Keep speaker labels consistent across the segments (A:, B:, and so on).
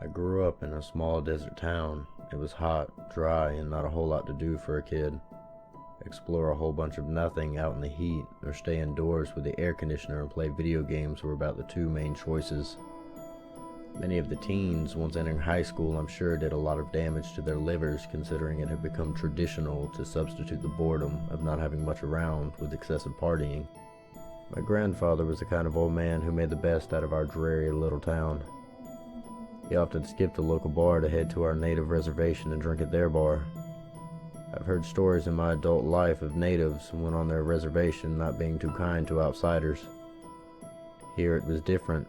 A: I grew up in a small desert town. It was hot, dry, and not a whole lot to do for a kid. Explore a whole bunch of nothing out in the heat, or stay indoors with the air conditioner and play video games were about the two main choices. Many of the teens, once entering high school, I'm sure did a lot of damage to their livers, considering it had become traditional to substitute the boredom of not having much around with excessive partying. My grandfather was the kind of old man who made the best out of our dreary little town. He often skipped the local bar to head to our native reservation and drink at their bar. I've heard stories in my adult life of natives when on their reservation not being too kind to outsiders. Here it was different.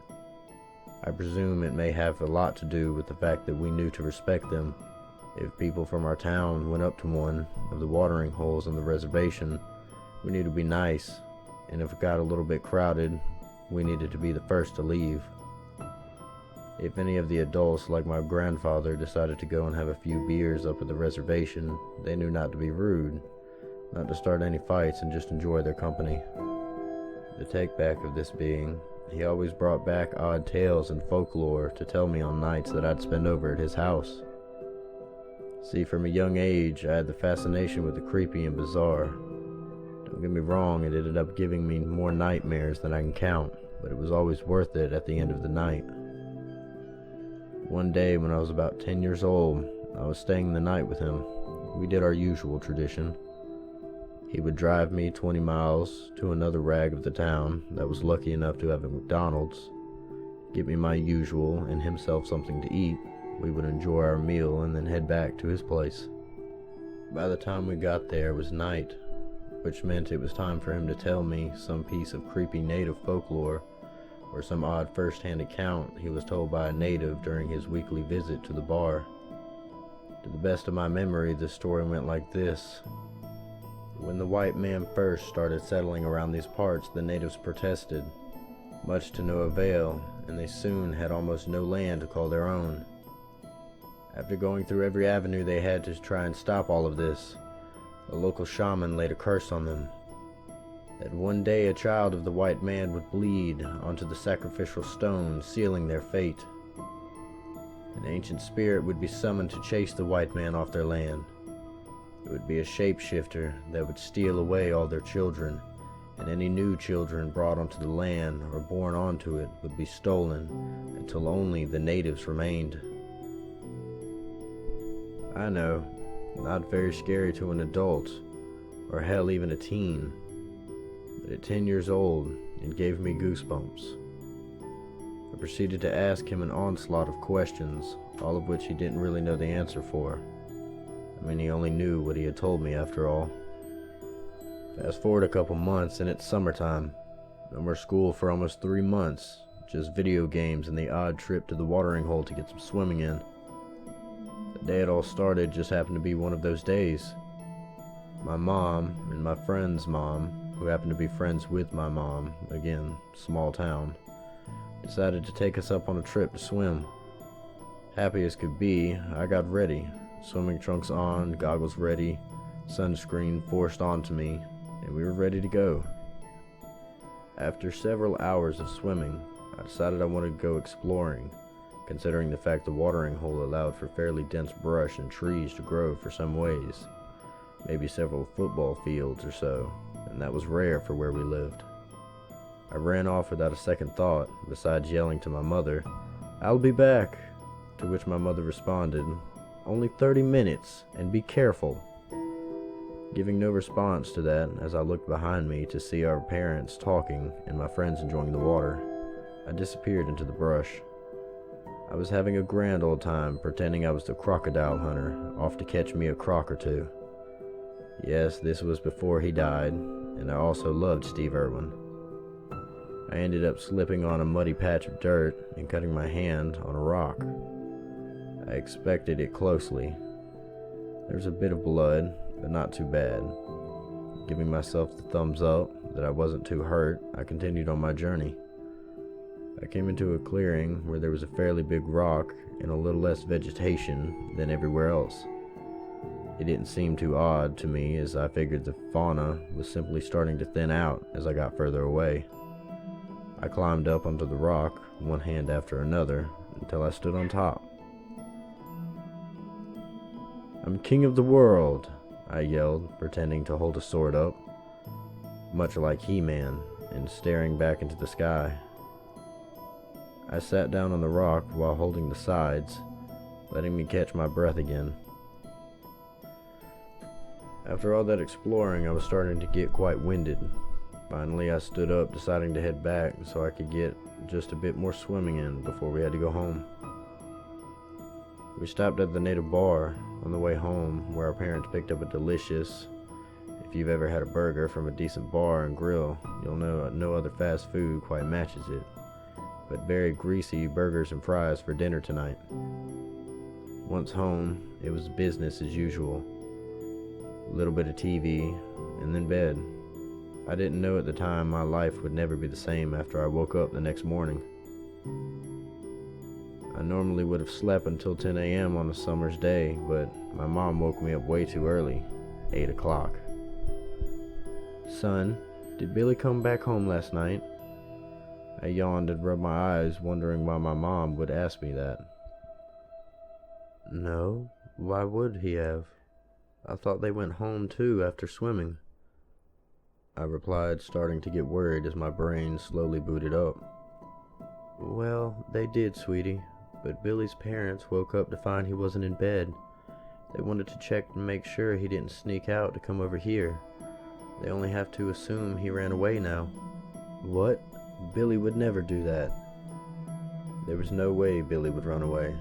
A: I presume it may have a lot to do with the fact that we knew to respect them. If people from our town went up to one of the watering holes on the reservation, we knew to be nice, and if it got a little bit crowded, we needed to be the first to leave. If any of the adults, like my grandfather, decided to go and have a few beers up at the reservation, they knew not to be rude, not to start any fights, and just enjoy their company. The take-back of this being, he always brought back odd tales and folklore to tell me on nights that I'd spend over at his house. See, from a young age, I had the fascination with the creepy and bizarre. Don't get me wrong, it ended up giving me more nightmares than I can count, but it was always worth it at the end of the night. One day when I was about 10 years old, I was staying the night with him. We did our usual tradition. He would drive me 20 miles to another rag of the town that was lucky enough to have a McDonald's, get me my usual and himself something to eat. We would enjoy our meal and then head back to his place. By the time we got there, it was night, which meant it was time for him to tell me some piece of creepy native folklore or some odd first-hand account he was told by a native during his weekly visit to the bar. To the best of my memory, the story went like this. When the white man first started settling around these parts, the natives protested, much to no avail, and they soon had almost no land to call their own. After going through every avenue they had to try and stop all of this, a local shaman laid a curse on them, that one day a child of the white man would bleed onto the sacrificial stone, sealing their fate. An ancient spirit would be summoned to chase the white man off their land. It would be a shapeshifter that would steal away all their children, and any new children brought onto the land or born onto it would be stolen until only the natives remained. I know, not very scary to an adult, or hell even a teen, but at 10 years old, it gave me goosebumps. I proceeded to ask him an onslaught of questions, all of which he didn't really know the answer for. I mean, he only knew what he had told me after all. Fast forward a couple months and it's summertime. No more school for almost 3 months, just video games and the odd trip to the watering hole to get some swimming in. The day it all started just happened to be one of those days. My mom and my friend's mom, who happened to be friends with my mom, again, small town, decided to take us up on a trip to swim. Happy as could be, I got ready. Swimming trunks on, goggles ready, sunscreen forced onto me, and we were ready to go. After several hours of swimming, I decided I wanted to go exploring, considering the fact the watering hole allowed for fairly dense brush and trees to grow for some ways, maybe several football fields or so, and that was rare for where we lived. I ran off without a second thought, besides yelling to my mother, "I'll be back," to which my mother responded, "Only 30 minutes, and be careful." Giving no response to that as I looked behind me to see our parents talking and my friends enjoying the water, I disappeared into the brush. I was having a grand old time pretending I was the crocodile hunter, off to catch me a croc or two. Yes, this was before he died, and I also loved Steve Irwin. I ended up slipping on a muddy patch of dirt and cutting my hand on a rock. I inspected it closely. There was a bit of blood, but not too bad. Giving myself the thumbs up that I wasn't too hurt, I continued on my journey. I came into a clearing where there was a fairly big rock and a little less vegetation than everywhere else. It didn't seem too odd to me, as I figured the fauna was simply starting to thin out as I got further away. I climbed up onto the rock, one hand after another, until I stood on top. "I'm king of the world," I yelled, pretending to hold a sword up, much like He-Man, and staring back into the sky. I sat down on the rock while holding the sides, letting me catch my breath again. After all that exploring, I was starting to get quite winded. Finally, I stood up, deciding to head back so I could get just a bit more swimming in before we had to go home. We stopped at the native bar on the way home, where our parents picked up a delicious, if you've ever had a burger from a decent bar and grill, you'll know no other fast food quite matches it, but very greasy burgers and fries for dinner tonight. Once home, it was business as usual. A little bit of TV, and then bed. I didn't know at the time my life would never be the same after I woke up the next morning. I normally would have slept until 10 a.m. on a summer's day, but my mom woke me up way too early, 8 o'clock. "Son, did Billy come back home last night?" I yawned and rubbed my eyes, wondering why my mom would ask me that. "No, why would he have? I thought they went home too after swimming," I replied, starting to get worried as my brain slowly booted up. "Well, they did, sweetie, but Billy's parents woke up to find he wasn't in bed. They wanted to check and make sure he didn't sneak out to come over here. They only have to assume he ran away now." "What? Billy would never do that." There was no way Billy would run away.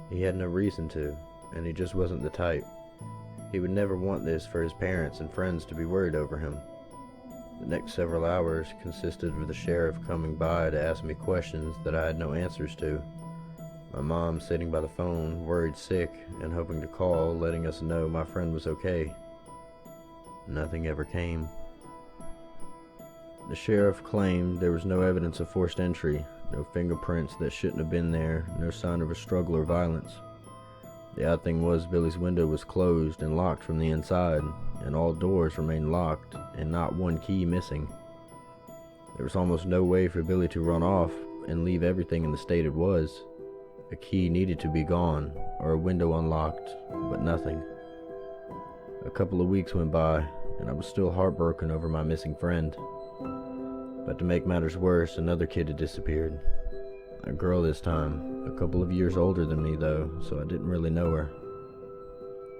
A: He had no reason to, and he just wasn't the type. He would never want this for his parents and friends to be worried over him. The next several hours consisted of the sheriff coming by to ask me questions that I had no answers to. My mom sitting by the phone, worried sick, and hoping to call, letting us know my friend was okay. Nothing ever came. The sheriff claimed there was no evidence of forced entry, no fingerprints that shouldn't have been there, no sign of a struggle or violence. The odd thing was Billy's window was closed and locked from the inside, and all doors remained locked, and not one key missing. There was almost no way for Billy to run off and leave everything in the state it was. A key needed to be gone, or a window unlocked, but nothing. A couple of weeks went by, and I was still heartbroken over my missing friend. But to make matters worse, another kid had disappeared. A girl this time, a couple of years older than me though, so I didn't really know her.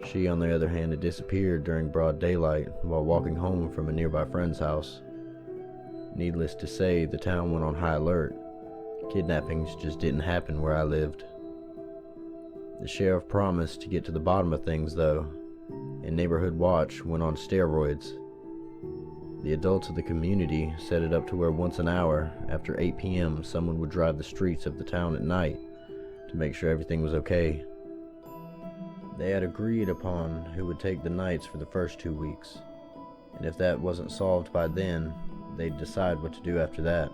A: She, on the other hand, had disappeared during broad daylight while walking home from a nearby friend's house. Needless to say, the town went on high alert. Kidnappings just didn't happen where I lived. The sheriff promised to get to the bottom of things though, and Neighborhood Watch went on steroids. The adults of the community set it up to where once an hour, after 8 p.m., someone would drive the streets of the town at night to make sure everything was okay. They had agreed upon who would take the nights for the first 2 weeks, and if that wasn't solved by then, they'd decide what to do after that.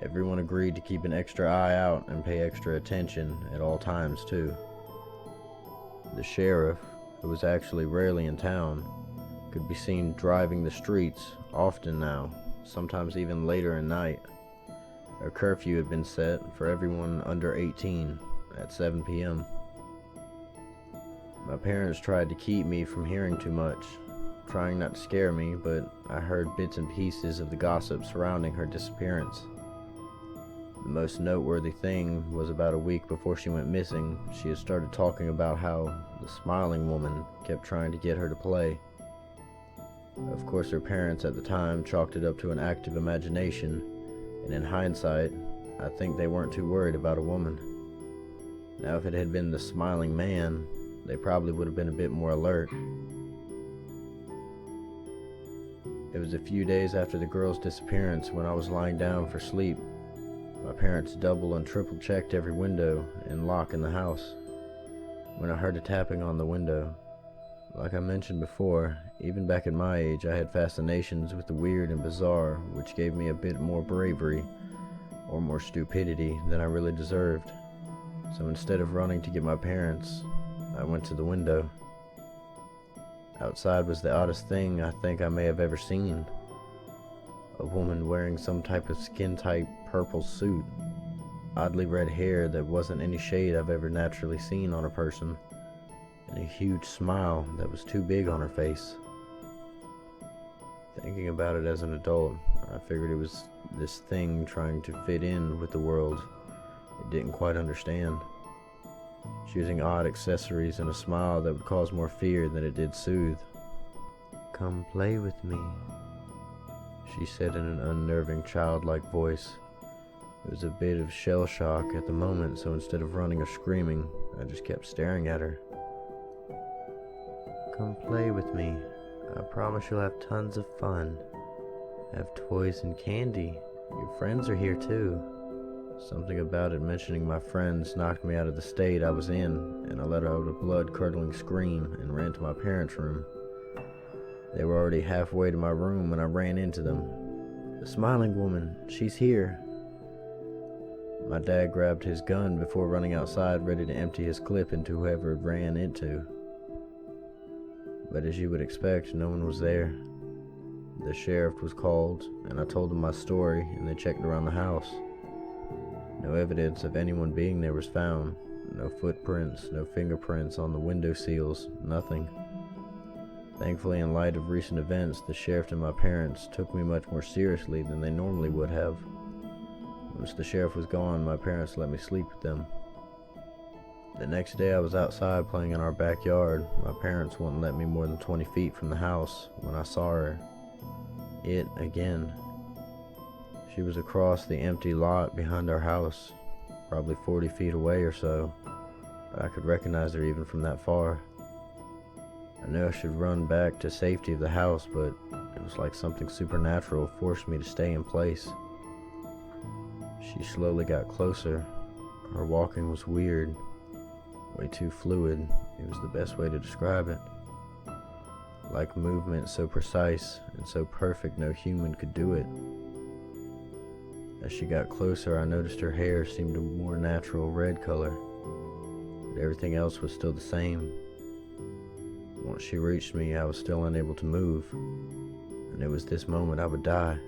A: Everyone agreed to keep an extra eye out and pay extra attention at all times too. The sheriff, who was actually rarely in town, could be seen driving the streets often now, sometimes even later at night. A curfew had been set for everyone under 18 at 7 p.m. My parents tried to keep me from hearing too much, trying not to scare me, but I heard bits and pieces of the gossip surrounding her disappearance. The most noteworthy thing was about a week before she went missing, she had started talking about how the smiling woman kept trying to get her to play. Of course, her parents at the time chalked it up to an active imagination, and in hindsight, I think they weren't too worried about a woman. Now, if it had been the smiling man, they probably would have been a bit more alert. It was a few days after the girl's disappearance when I was lying down for sleep. My parents double and triple checked every window and lock in the house when I heard a tapping on the window. Like I mentioned before, even back at my age, I had fascinations with the weird and bizarre, which gave me a bit more bravery, or more stupidity, than I really deserved. So instead of running to get my parents, I went to the window. Outside was the oddest thing I think I may have ever seen. A woman wearing some type of skin-tight purple suit, oddly red hair that wasn't any shade I've ever naturally seen on a person. and a huge smile that was too big on her face. Thinking about it as an adult, I figured it was this thing trying to fit in with the world it didn't quite understand. She was using odd accessories and a smile that would cause more fear than it did soothe. "Come play with me," she said in an unnerving, childlike voice. It was a bit of shell shock at the moment, so instead of running or screaming, I just kept staring at her. "Come play with me. I promise you'll have tons of fun. I have toys and candy. Your friends are here too." Something about it mentioning my friends knocked me out of the state I was in, and I let out a blood-curdling scream and ran to my parents' room. They were already halfway to my room when I ran into them. "The smiling woman, she's here." My dad grabbed his gun before running outside, ready to empty his clip into whoever it ran into. But as you would expect, no one was there. The sheriff was called, and I told them my story, and they checked around the house. No evidence of anyone being there was found. No footprints, no fingerprints on the window seals, nothing. Thankfully, in light of recent events, the sheriff and my parents took me much more seriously than they normally would have. Once the sheriff was gone, my parents let me sleep with them. The next day I was outside playing in our backyard. My parents wouldn't let me more than 20 feet from the house when I saw her. It again. She was across the empty lot behind our house, probably 40 feet away or so, but I could recognize her even from that far. I knew I should run back to safety of the house, but it was like something supernatural forced me to stay in place. She slowly got closer. Her walking was weird, way too fluid. It was the best way to describe it. Like movement so precise and so perfect no human could do it. As she got closer, I noticed her hair seemed a more natural red color, but everything else was still the same. Once she reached me, I was still unable to move, and it was this moment I would die.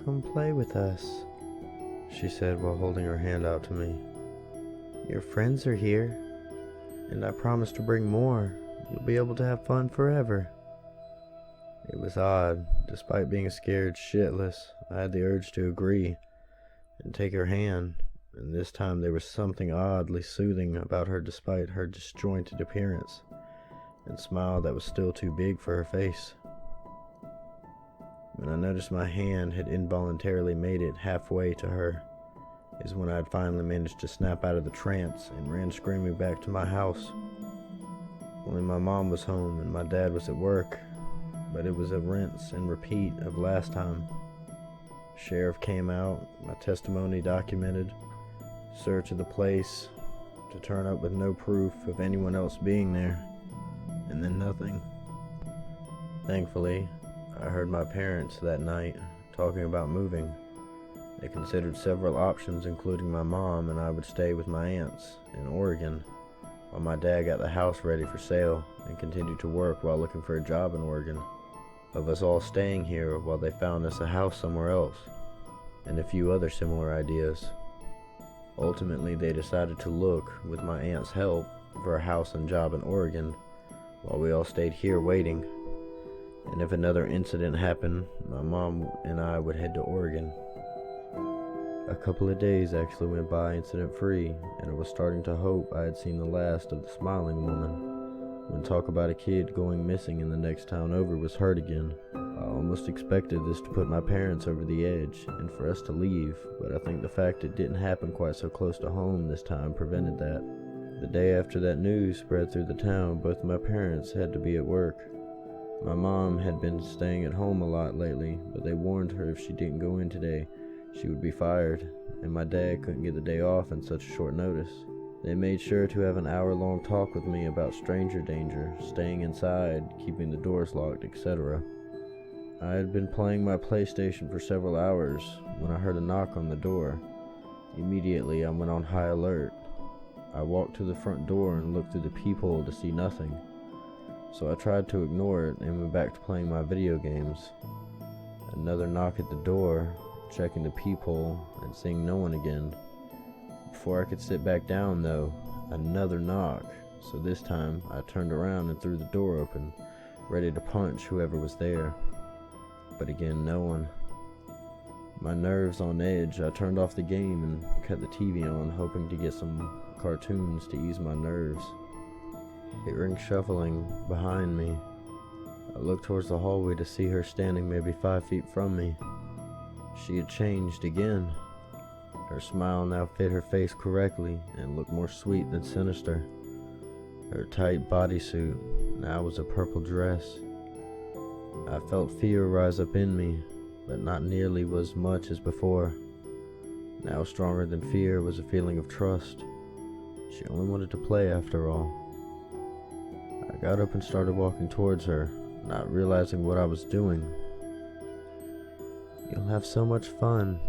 A: "Come play with us," she said while holding her hand out to me. "Your friends are here, and I promise to bring more. You'll be able to have fun forever." It was odd. Despite being scared shitless, I had the urge to agree and take her hand, and this time there was something oddly soothing about her despite her disjointed appearance and smile that was still too big for her face. When I noticed my hand had involuntarily made it halfway to her is when I had finally managed to snap out of the trance and ran screaming back to my house. Only my mom was home and my dad was at work, but it was a rinse and repeat of last time. Sheriff came out, my testimony documented, search of the place to turn up with no proof of anyone else being there, and then nothing. Thankfully, I heard my parents that night talking about moving. They considered several options, including my mom and I would stay with my aunts in Oregon, while my dad got the house ready for sale and continued to work while looking for a job in Oregon. Of us all staying here while they found us a house somewhere else, and a few other similar ideas. Ultimately, they decided to look, with my aunt's help, for a house and job in Oregon, while we all stayed here waiting. And if another incident happened, my mom and I would head to Oregon. A couple of days actually went by incident-free, and I was starting to hope I had seen the last of the smiling woman, when talk about a kid going missing in the next town over was heard again. I almost expected this to put my parents over the edge, and for us to leave, but I think the fact it didn't happen quite so close to home this time prevented that. The day after that news spread through the town, both of my parents had to be at work. My mom had been staying at home a lot lately, but they warned her if she didn't go in today, she would be fired, and my dad couldn't get the day off in such short notice. They made sure to have an hour-long talk with me about stranger danger, staying inside, keeping the doors locked, etc. I had been playing my PlayStation for several hours when I heard a knock on the door. Immediately, I went on high alert. I walked to the front door and looked through the peephole to see nothing, so I tried to ignore it and went back to playing my video games. Another knock at the door, checking the peephole and seeing no one again. Before I could sit back down, though, another knock, so this time I turned around and threw the door open, ready to punch whoever was there. But again, no one. My nerves on edge, I turned off the game and cut the TV on, hoping to get some cartoons to ease my nerves. Hearing shuffling behind me, I looked towards the hallway to see her standing maybe 5 feet from me. She had changed again. Her smile now fit her face correctly and looked more sweet than sinister. Her tight bodysuit now was a purple dress. I felt fear rise up in me, but not nearly as much as before. Now stronger than fear was a feeling of trust. She only wanted to play after all. I got up and started walking towards her, not realizing what I was doing. "You'll have so much fun.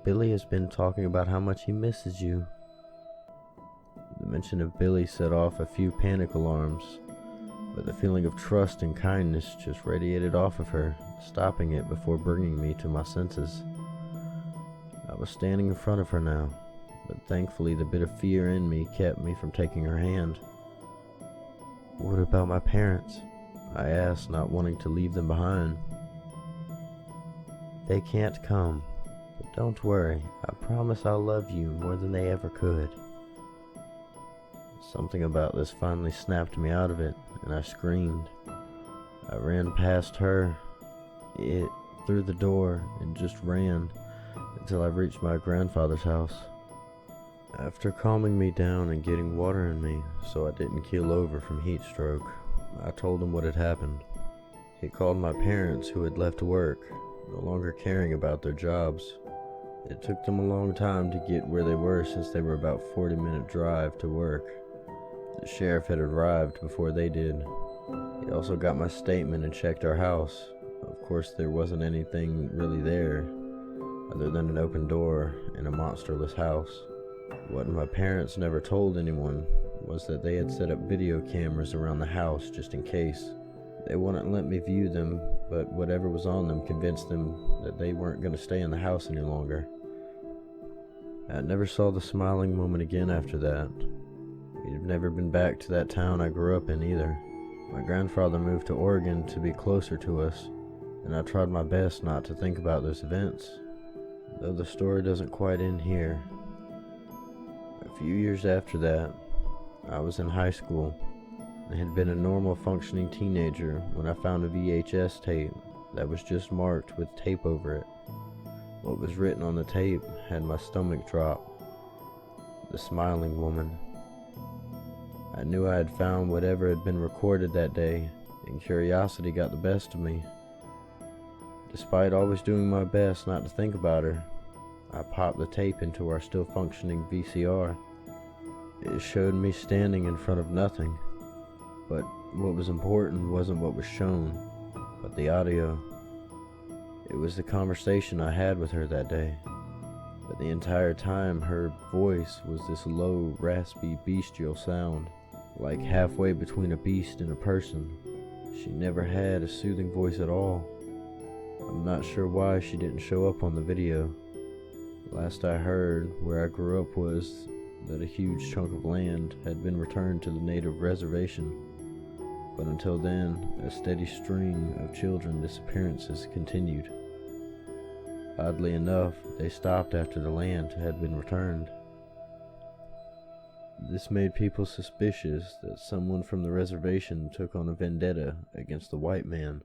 A: Billy has been talking about how much he misses you." The mention of Billy set off a few panic alarms, but the feeling of trust and kindness just radiated off of her, stopping it before bringing me to my senses. I was standing in front of her now, but thankfully the bit of fear in me kept me from taking her hand. "What about my parents?" I asked, not wanting to leave them behind. "They can't come, but don't worry, I promise I'll love you more than they ever could." Something about this finally snapped me out of it, and I screamed. I ran past her, through the door, and just ran until I reached my grandfather's house. After calming me down and getting water in me so I didn't keel over from heat stroke, I told him what had happened. He called my parents, who had left work, no longer caring about their jobs. It took them a long time to get where they were, since they were about 40-minute drive to work. The sheriff had arrived before they did. He also got my statement and checked our house. Of course, there wasn't anything really there, other than an open door and a monsterless house. What my parents never told anyone was that they had set up video cameras around the house just in case. They wouldn't let me view them, but whatever was on them convinced them that they weren't going to stay in the house any longer. I never saw the smiling woman again after that. We'd never been back to that town I grew up in either. My grandfather moved to Oregon to be closer to us, and I tried my best not to think about those events, though the story doesn't quite end here. A few years after that, I was in high school and had been a normal functioning teenager when I found a VHS tape that was just marked with tape over it. What was written on the tape had my stomach drop. The smiling woman. I knew I had found whatever had been recorded that day, and curiosity got the best of me. Despite always doing my best not to think about her, I popped the tape into our still functioning VCR. It showed me standing in front of nothing, but what was important wasn't what was shown, but the audio. It was the conversation I had with her that day, but the entire time her voice was this low, raspy, bestial sound, like halfway between a beast and a person. She never had a soothing voice at all. I'm not sure why she didn't show up on the video. Last I heard, where I grew up, was that a huge chunk of land had been returned to the native reservation, but until then, a steady string of children disappearances continued. Oddly enough, they stopped after the land had been returned. This made people suspicious that someone from the reservation took on a vendetta against the white man,